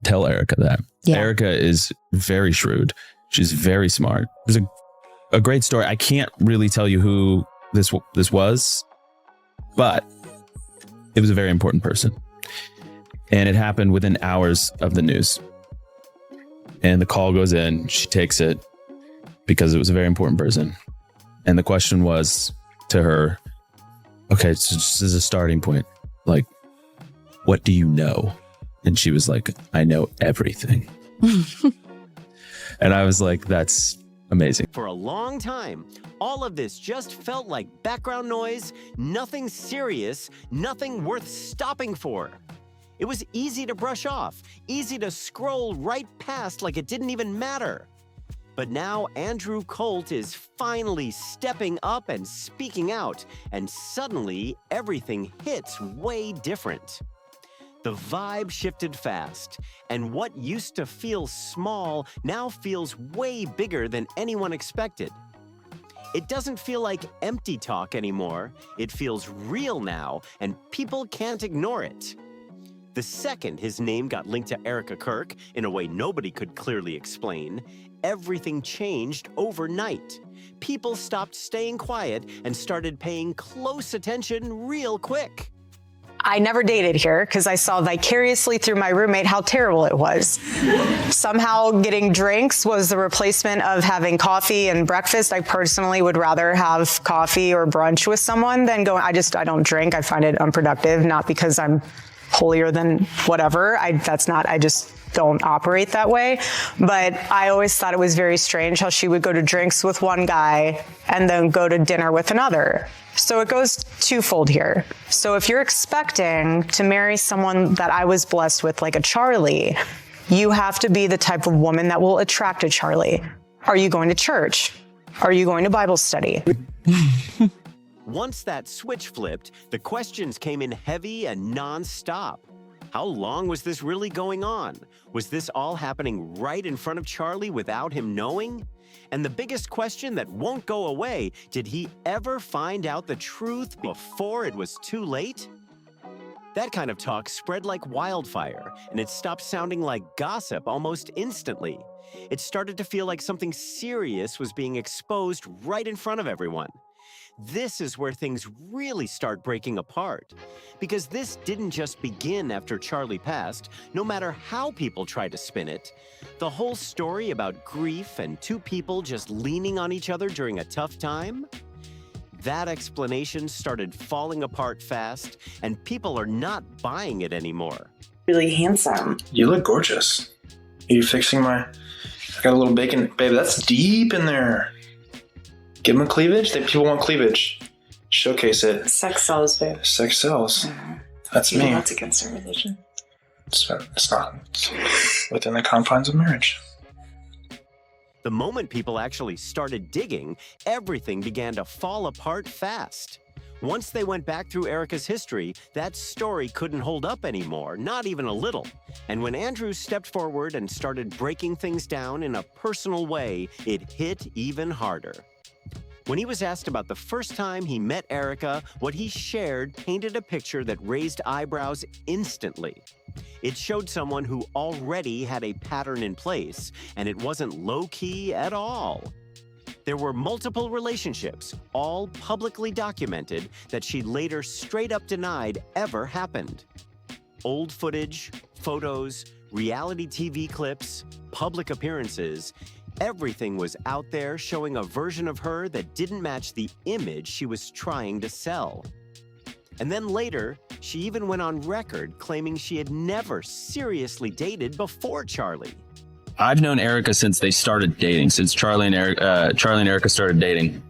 tell Erika that. Yeah. Erika is very shrewd. She's very smart. There's a great story. I can't really tell you who this was, but it was a very important person. And it happened within hours of the news. And the call goes in. She takes it because it was a very important person. And the question was to her, okay, so this is a starting point. Like, what do you know? And she was like, I know everything. And I was like, that's amazing. For a long time, all of this just felt like background noise, nothing serious, nothing worth stopping for. It was easy to brush off, easy to scroll right past like it didn't even matter. But now Andrew Kolvet is finally stepping up and speaking out, and suddenly everything hits way different. The vibe shifted fast, and what used to feel small now feels way bigger than anyone expected. It doesn't feel like empty talk anymore. It feels real now, and people can't ignore it. The second his name got linked to Erika Kirk in a way nobody could clearly explain, everything changed overnight. People stopped staying quiet and started paying close attention real quick. I never dated here because I saw vicariously through my roommate how terrible it was. Somehow getting drinks was the replacement of having coffee and breakfast. I personally would rather have coffee or brunch with someone than go. I don't drink. I find it unproductive, not because I'm holier than whatever. I just don't operate that way. But I always thought it was very strange how she would go to drinks with one guy and then go to dinner with another. So it goes twofold here. So if you're expecting to marry someone that I was blessed with, like a Charlie, you have to be the type of woman that will attract a Charlie. Are you going to church? Are you going to Bible study? Once that switch flipped, the questions came in heavy and non-stop. How long was this really going on? Was this all happening right in front of Charlie without him knowing? And the biggest question that won't go away, did he ever find out the truth before it was too late? That kind of talk spread like wildfire, and it stopped sounding like gossip almost instantly. It started to feel like something serious was being exposed right in front of everyone. This is where things really start breaking apart. Because this didn't just begin after Charlie passed, no matter how people try to spin it. The whole story about grief and two people just leaning on each other during a tough time? That explanation started falling apart fast, and people are not buying it anymore. Really handsome. You look gorgeous. Are you fixing I got a little bacon. Babe, that's deep in there. Give them a cleavage. People want cleavage. Showcase it. Sex sells, babe. Sex sells. Mm-hmm. That's me. That's against our religion. It's not. It's within the confines of marriage. The moment people actually started digging, everything began to fall apart fast. Once they went back through Erika's history, that story couldn't hold up anymore, not even a little. And when Andrew stepped forward and started breaking things down in a personal way, it hit even harder. When he was asked about the first time he met Erika, what he shared painted a picture that raised eyebrows instantly. It showed someone who already had a pattern in place, and it wasn't low-key at all. There were multiple relationships, all publicly documented, that she later straight up denied ever happened. Old footage, photos, reality TV clips, public appearances, everything was out there showing a version of her that didn't match the image she was trying to sell. And then later, she even went on record claiming she had never seriously dated before Charlie. I've known Erika since they started dating, since Charlie and Erika started dating.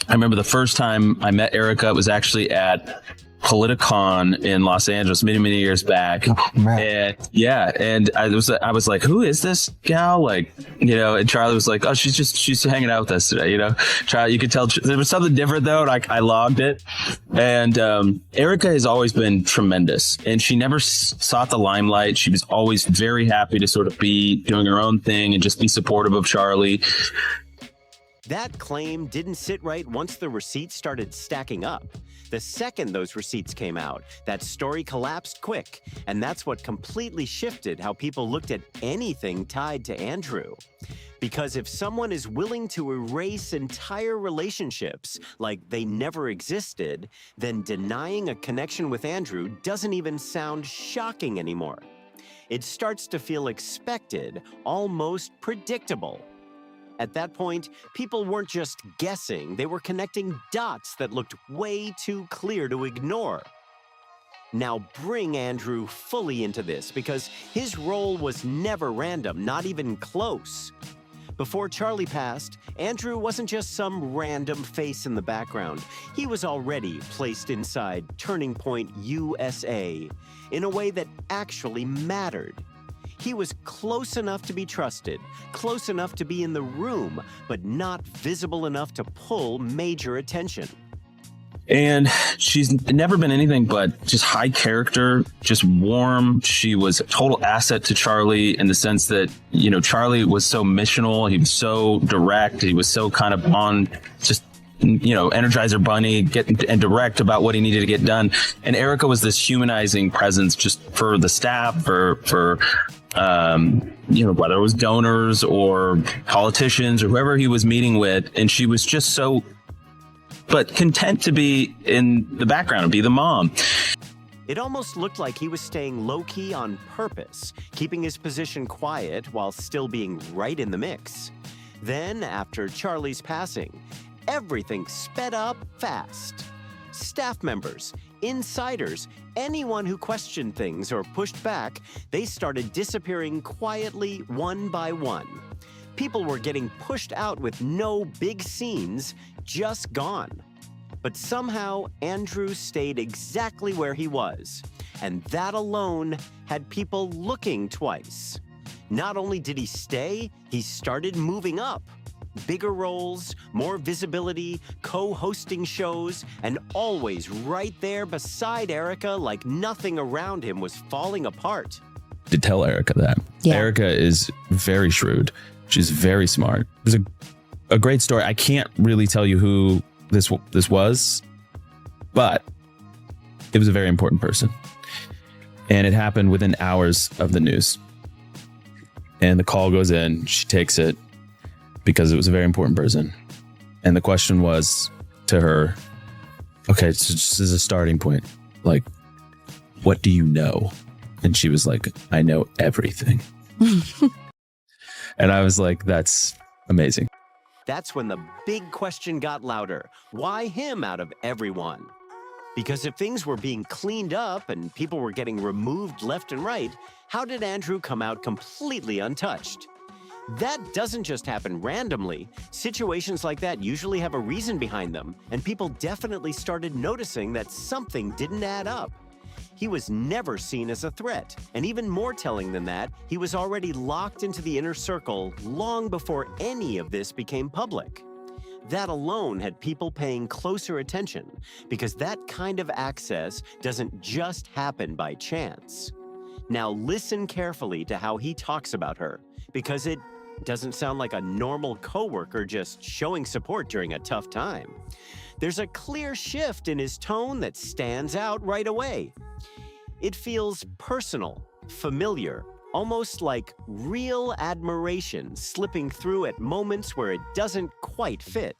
I remember the first time I met Erika, it was actually at Politicon in Los Angeles many years back. Oh, man. And I was like, who is this gal? Like, and Charlie was like, oh, she's hanging out with us today. Charlie, you could tell there was something different though. And I logged it. And Erika has always been tremendous, and she never sought the limelight. She was always very happy to sort of be doing her own thing and just be supportive of Charlie. That claim didn't sit right once the receipts started stacking up. The second those receipts came out, that story collapsed quick, and that's what completely shifted how people looked at anything tied to Andrew. Because if someone is willing to erase entire relationships like they never existed, then denying a connection with Andrew doesn't even sound shocking anymore. It starts to feel expected, almost predictable. At that point, people weren't just guessing, they were connecting dots that looked way too clear to ignore. Now bring Andrew fully into this, because his role was never random, not even close. Before Charlie passed, Andrew wasn't just some random face in the background. He was already placed inside Turning Point USA in a way that actually mattered. He was close enough to be trusted, close enough to be in the room, but not visible enough to pull major attention. And she's never been anything but just high character, just warm. She was a total asset to Charlie in the sense that, you know, Charlie was so missional. He was so direct. He was so kind of on just, you know, Energizer Bunny, and direct about what he needed to get done. And Erika was this humanizing presence just for the staff, for you know, whether it was donors or politicians or whoever he was meeting with. And she was just so, but content to be in the background and be the mom. It almost looked like he was staying low-key on purpose, keeping his position quiet while still being right in the mix. Then, after Charlie's passing, everything sped up fast. Staff members, insiders, anyone who questioned things or pushed back, they started disappearing quietly one by one. People were getting pushed out with no big scenes, just gone. But somehow, Andrew stayed exactly where he was, and that alone had people looking twice. Not only did he stay, he started moving up. Bigger roles, more visibility, co-hosting shows, and always right there beside Erika like nothing around him was falling apart. To tell Erika that. Yeah. Erika is very shrewd. She's very smart. It was a great story. I can't really tell you who this was, but it was a very important person. And it happened within hours of the news. And the call goes in, she takes it because it was a very important person. And the question was to her, okay, so just as a starting point, like, what do you know? And she was like, I know everything. And I was like, that's amazing. That's when the big question got louder. Why him out of everyone? Because if things were being cleaned up and people were getting removed left and right, how did Andrew come out completely untouched? That doesn't just happen randomly. Situations like that usually have a reason behind them, and people definitely started noticing that something didn't add up. He was never seen as a threat, and even more telling than that, he was already locked into the inner circle long before any of this became public. That alone had people paying closer attention, because that kind of access doesn't just happen by chance. Now listen carefully to how he talks about her, because it doesn't sound like a normal coworker just showing support during a tough time. There's a clear shift in his tone that stands out right away. It feels personal, familiar, almost like real admiration slipping through at moments where it doesn't quite fit.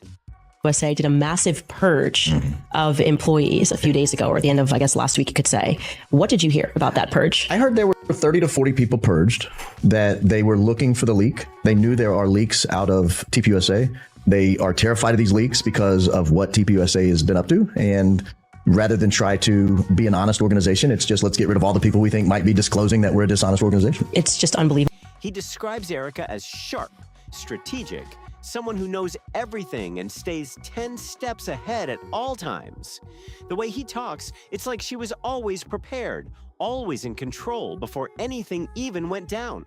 USA did a massive purge of employees a few days ago, or at the end of, I guess, last week, you could say. What did you hear about that purge? I heard there were 30 to 40 people purged, that they were looking for the leak. They knew there are leaks out of TPUSA. They are terrified of these leaks because of what TPUSA has been up to. And rather than try to be an honest organization, it's just let's get rid of all the people we think might be disclosing that we're a dishonest organization. It's just unbelievable. He describes Erika as sharp, strategic, someone who knows everything and stays 10 steps ahead at all times. The way he talks, it's like she was always prepared, always in control before anything even went down.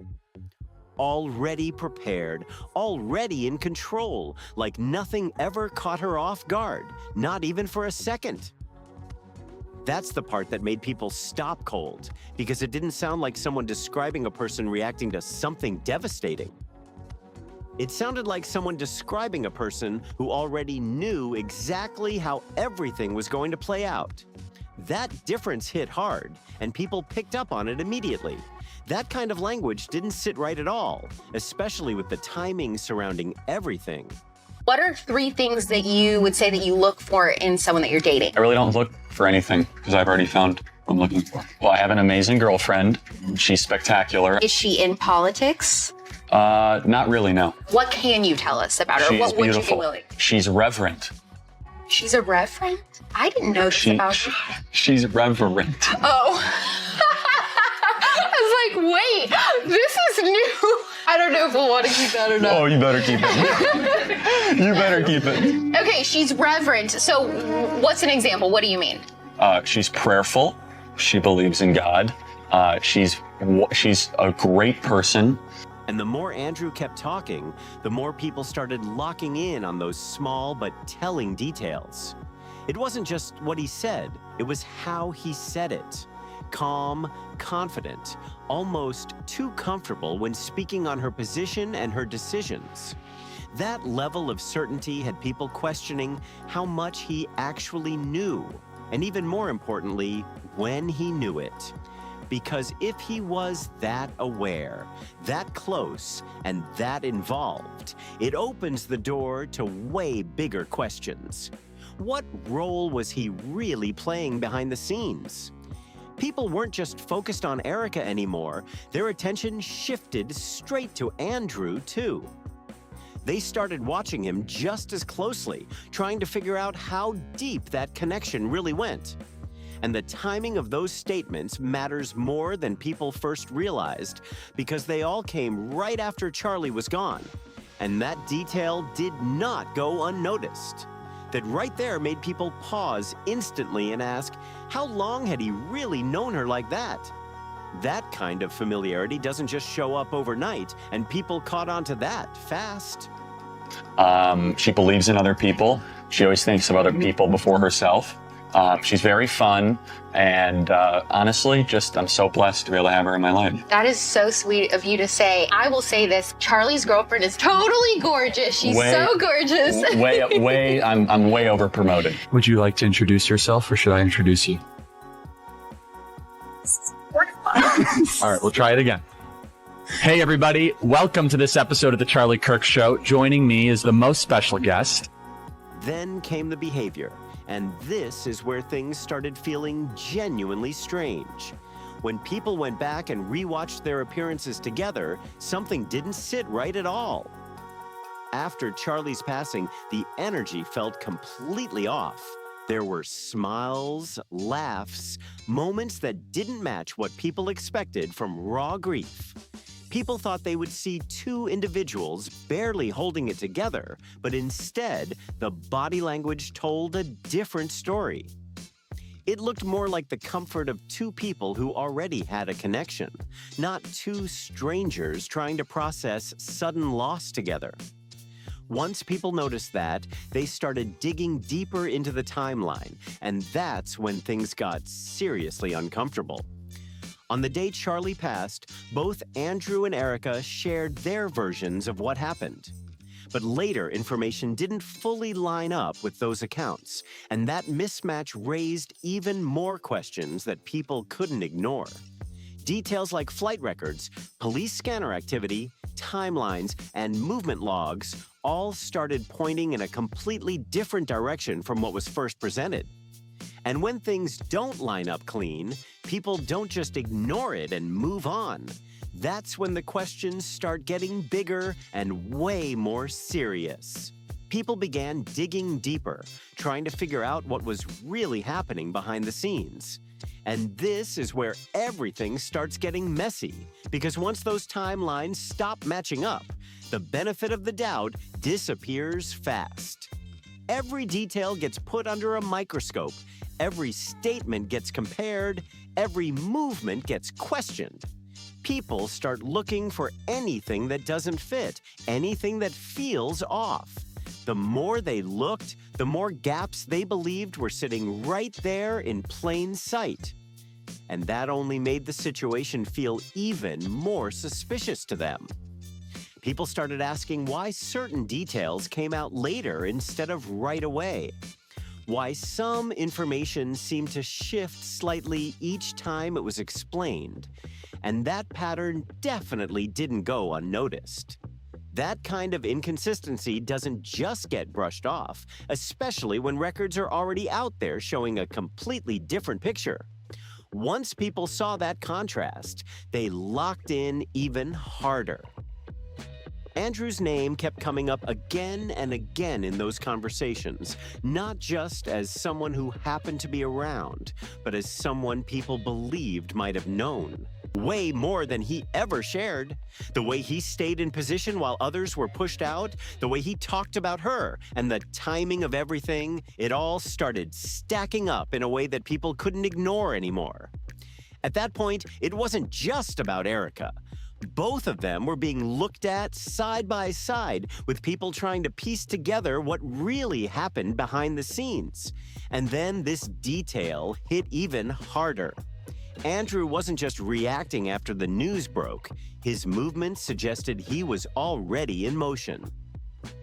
Already prepared, already in control, like nothing ever caught her off guard, not even for a second. That's the part that made people stop cold, because it didn't sound like someone describing a person reacting to something devastating. It sounded like someone describing a person who already knew exactly how everything was going to play out. That difference hit hard, and people picked up on it immediately. That kind of language didn't sit right at all, especially with the timing surrounding everything. What are 3 things that you would say that you look for in someone that you're dating? I really don't look for anything because I've already found what I'm looking for. Well, I have an amazing girlfriend. She's spectacular. Is she in politics? Not really, no. What can you tell us about her? She's What would you beautiful. be willing? She's reverent. She's a reverend? I didn't know this about her. She's reverent. Oh. I was like, wait, this is new. I don't know if we'll want to keep that or not. Oh, you better keep it. You better keep it. Okay, she's reverent. So what's an example? What do you mean? She's prayerful. She believes in God. She's a great person. And the more Andrew kept talking, the more people started locking in on those small but telling details. It wasn't just what he said, it was how he said it. Calm, confident, almost too comfortable when speaking on her position and her decisions. That level of certainty had people questioning how much he actually knew, and even more importantly, when he knew it. Because if he was that aware, that close, and that involved, it opens the door to way bigger questions. What role was he really playing behind the scenes? People weren't just focused on Erika anymore, their attention shifted straight to Andrew, too. They started watching him just as closely, trying to figure out how deep that connection really went. And the timing of those statements matters more than people first realized because they all came right after Charlie was gone. And that detail did not go unnoticed. That right there made people pause instantly and ask, how long had he really known her like that? That kind of familiarity doesn't just show up overnight, and people caught on to that fast. She believes in other people. She always thinks of other people before herself. She's very fun, and honestly, I'm so blessed to be able to have her in my life. That is so sweet of you to say. I will say this, Charlie's girlfriend is totally gorgeous. She's so gorgeous. I'm way over promoted. Would you like to introduce yourself, or should I introduce you? All right, we'll try it again. Hey, everybody. Welcome to this episode of The Charlie Kirk Show. Joining me is the most special guest. Then came the behavior. And this is where things started feeling genuinely strange. When people went back and rewatched their appearances together, something didn't sit right at all. After Charlie's passing, the energy felt completely off. There were smiles, laughs, moments that didn't match what people expected from raw grief. People thought they would see 2 individuals barely holding it together, but instead, the body language told a different story. It looked more like the comfort of 2 people who already had a connection, not 2 strangers trying to process sudden loss together. Once people noticed that, they started digging deeper into the timeline, and that's when things got seriously uncomfortable. On the day Charlie passed, both Andrew and Erika shared their versions of what happened. But later, information didn't fully line up with those accounts, and that mismatch raised even more questions that people couldn't ignore. Details like flight records, police scanner activity, timelines, and movement logs all started pointing in a completely different direction from what was first presented. And when things don't line up clean, people don't just ignore it and move on. That's when the questions start getting bigger and way more serious. People began digging deeper, trying to figure out what was really happening behind the scenes. And this is where everything starts getting messy, because once those timelines stop matching up, the benefit of the doubt disappears fast. Every detail gets put under a microscope. Every statement gets compared, every movement gets questioned. People start looking for anything that doesn't fit, anything that feels off. The more they looked, the more gaps they believed were sitting right there in plain sight. And that only made the situation feel even more suspicious to them. People started asking why certain details came out later instead of right away. Why some information seemed to shift slightly each time it was explained. And that pattern definitely didn't go unnoticed. That kind of inconsistency doesn't just get brushed off, especially when records are already out there showing a completely different picture. Once people saw that contrast, they locked in even harder. Andrew's name kept coming up again and again in those conversations, not just as someone who happened to be around, but as someone people believed might have known. Way more than he ever shared. The way he stayed in position while others were pushed out, the way he talked about her, and the timing of everything, it all started stacking up in a way that people couldn't ignore anymore. At that point, it wasn't just about Erika. Both of them were being looked at side by side, with people trying to piece together what really happened behind the scenes. And then this detail hit even harder. Andrew wasn't just reacting after the news broke. His movements suggested he was already in motion.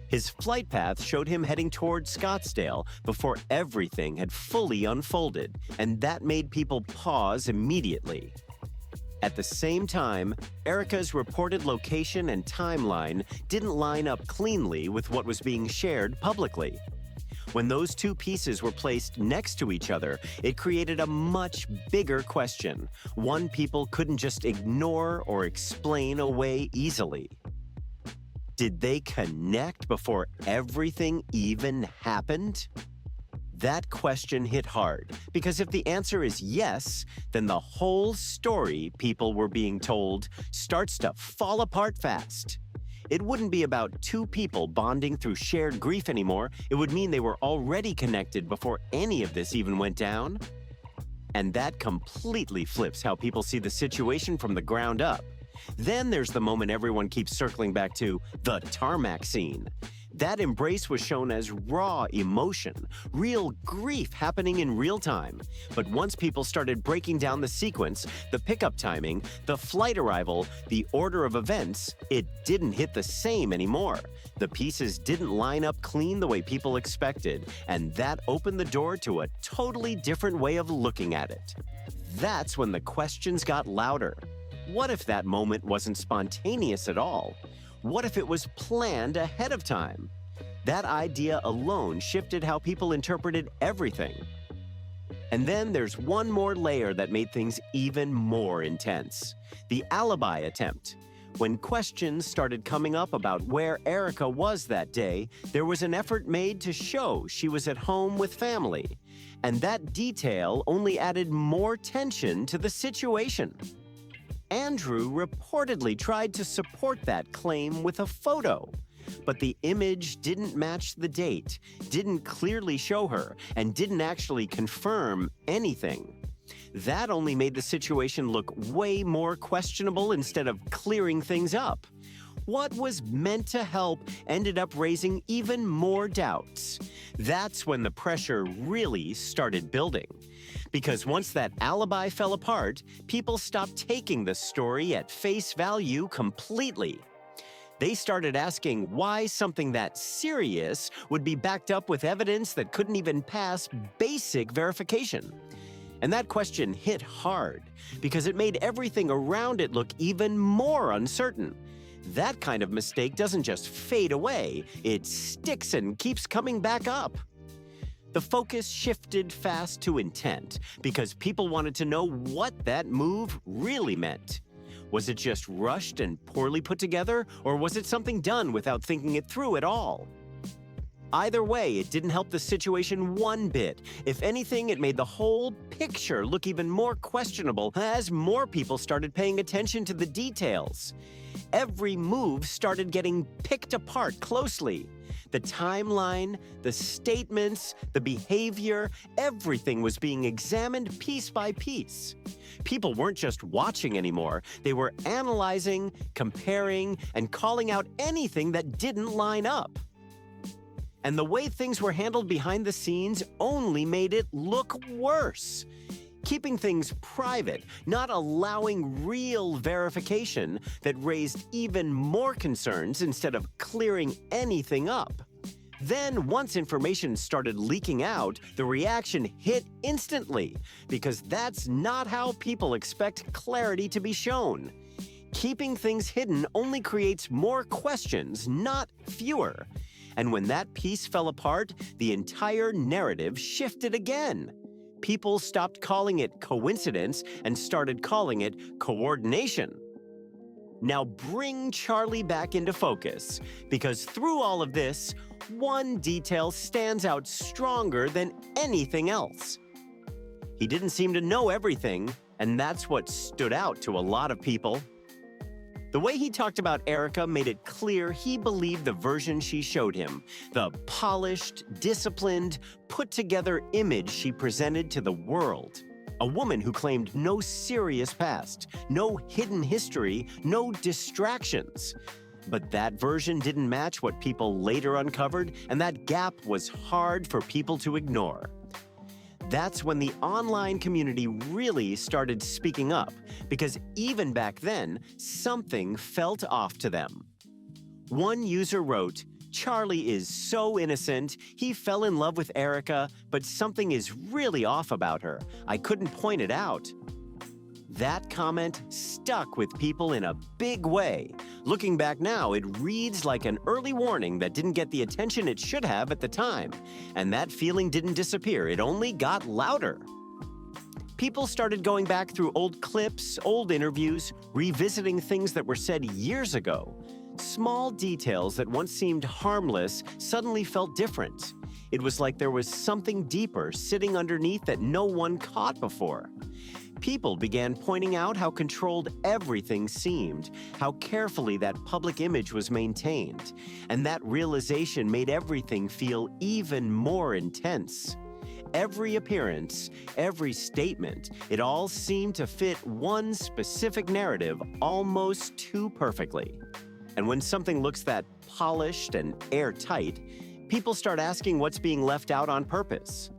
His flight path showed him heading toward Scottsdale before everything had fully unfolded, and that made people pause immediately. At the same time, Erika's reported location and timeline didn't line up cleanly with what was being shared publicly. When those two pieces were placed next to each other, it created a much bigger question, one people couldn't just ignore or explain away easily. Did they connect before everything even happened? That question hit hard, because if the answer is yes, then the whole story people were being told starts to fall apart fast. It wouldn't be about two people bonding through shared grief anymore. It would mean they were already connected before any of this even went down. And that completely flips how people see the situation from the ground up. Then there's the moment everyone keeps circling back to, the tarmac scene. That embrace was shown as raw emotion, real grief happening in real time. But once people started breaking down the sequence, the pickup timing, the flight arrival, the order of events, it didn't hit the same anymore. The pieces didn't line up clean the way people expected, and that opened the door to a totally different way of looking at it. That's when the questions got louder. What if that moment wasn't spontaneous at all? What if it was planned ahead of time? That idea alone shifted how people interpreted everything. And then there's one more layer that made things even more intense: the alibi attempt. When questions started coming up about where Erika was that day, there was an effort made to show she was at home with family. And that detail only added more tension to the situation. Andrew reportedly tried to support that claim with a photo, but the image didn't match the date, didn't clearly show her, and didn't actually confirm anything. That only made the situation look way more questionable instead of clearing things up. What was meant to help ended up raising even more doubts. That's when the pressure really started building. Because once that alibi fell apart, people stopped taking the story at face value completely. They started asking why something that serious would be backed up with evidence that couldn't even pass basic verification. And that question hit hard, because it made everything around it look even more uncertain. That kind of mistake doesn't just fade away, it sticks and keeps coming back up. The focus shifted fast to intent, because people wanted to know what that move really meant. Was it just rushed and poorly put together, or was it something done without thinking it through at all? Either way, it didn't help the situation one bit. If anything, it made the whole picture look even more questionable as more people started paying attention to the details. Every move started getting picked apart closely. The timeline, the statements, the behavior, everything was being examined piece by piece. People weren't just watching anymore. They were analyzing, comparing, and calling out anything that didn't line up. And the way things were handled behind the scenes only made it look worse. keeping things private, not allowing real verification that raised even more concerns instead of clearing anything up. Then, once information started leaking out, the reaction hit instantly, because that's not how people expect clarity to be shown. Keeping things hidden only creates more questions, not fewer. And when that piece fell apart, the entire narrative shifted again. People stopped calling it coincidence and started calling it coordination. Now bring Charlie back into focus, because through all of this, one detail stands out stronger than anything else. He didn't seem to know everything, and that's what stood out to a lot of people. The way he talked about Erika made it clear he believed the version she showed him, the polished, disciplined, put-together image she presented to the world. A woman who claimed no serious past, no hidden history, no distractions. But that version didn't match what people later uncovered, and that gap was hard for people to ignore. That's when the online community really started speaking up, because even back then, something felt off to them. One user wrote, "Charlie is so innocent. He fell in love with Erika, but something is really off about her. I couldn't point it out." That comment stuck with people in a big way. Looking back now, it reads like an early warning that didn't get the attention it should have at the time. And that feeling didn't disappear, it only got louder. People started going back through old clips, old interviews, revisiting things that were said years ago. Small details that once seemed harmless suddenly felt different. It was like there was something deeper sitting underneath that no one caught before. People began pointing out how controlled everything seemed, how carefully that public image was maintained, and that realization made everything feel even more intense. Every appearance, every statement, it all seemed to fit one specific narrative almost too perfectly. And when something looks that polished and airtight, people start asking what's being left out on purpose.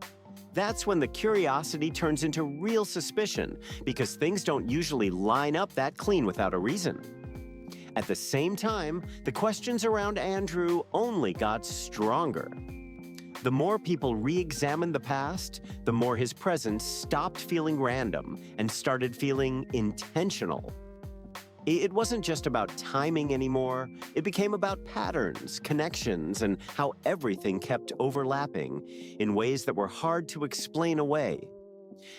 That's when the curiosity turns into real suspicion, because things don't usually line up that clean without a reason. At the same time, the questions around Andrew only got stronger. The more people re-examined the past, the more his presence stopped feeling random and started feeling intentional. It wasn't just about timing anymore. It became about patterns, connections, and how everything kept overlapping in ways that were hard to explain away.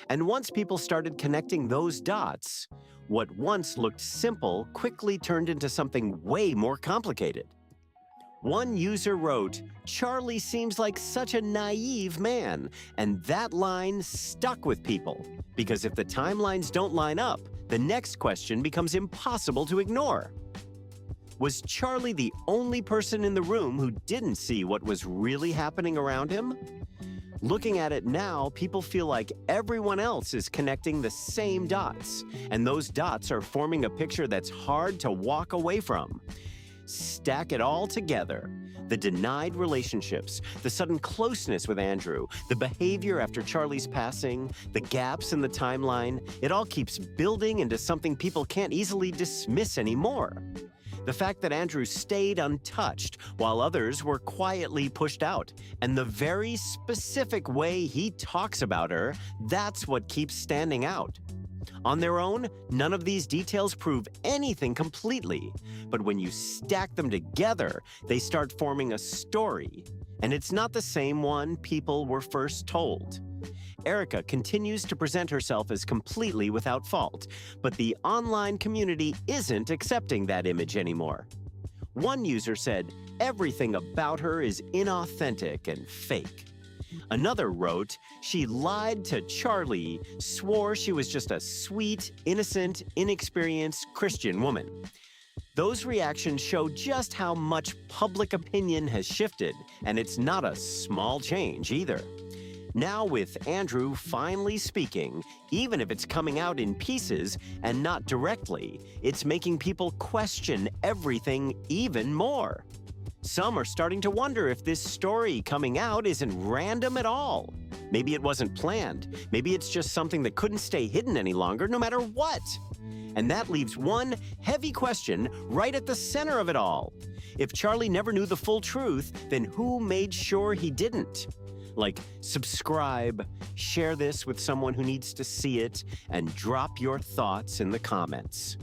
And once people started connecting those dots, what once looked simple quickly turned into something way more complicated. One user wrote, "Charlie seems like such a naive man," and that line stuck with people, because if the timelines don't line up, the next question becomes impossible to ignore. Was Charlie the only person in the room who didn't see what was really happening around him? Looking at it now, people feel like everyone else is connecting the same dots, and those dots are forming a picture that's hard to walk away from. Stack it all together. The denied relationships, the sudden closeness with Andrew, the behavior after Charlie's passing, the gaps in the timeline, it all keeps building into something people can't easily dismiss anymore. The fact that Andrew stayed untouched while others were quietly pushed out, and the very specific way he talks about her, that's what keeps standing out. On their own, none of these details prove anything completely, but when you stack them together, they start forming a story, and it's not the same one people were first told. Erika continues to present herself as completely without fault, but the online community isn't accepting that image anymore. One user said, "Everything about her is inauthentic and fake." Another wrote, "She lied to Charlie, swore she was just a sweet, innocent, inexperienced Christian woman." Those reactions show just how much public opinion has shifted, and it's not a small change either. Now with Andrew finally speaking, even if it's coming out in pieces and not directly, it's making people question everything even more. Some are starting to wonder if this story coming out isn't random at all. Maybe it wasn't planned. Maybe it's just something that couldn't stay hidden any longer, no matter what. And that leaves one heavy question right at the center of it all. If Charlie never knew the full truth, then who made sure he didn't? Like, subscribe, share this with someone who needs to see it, and drop your thoughts in the comments.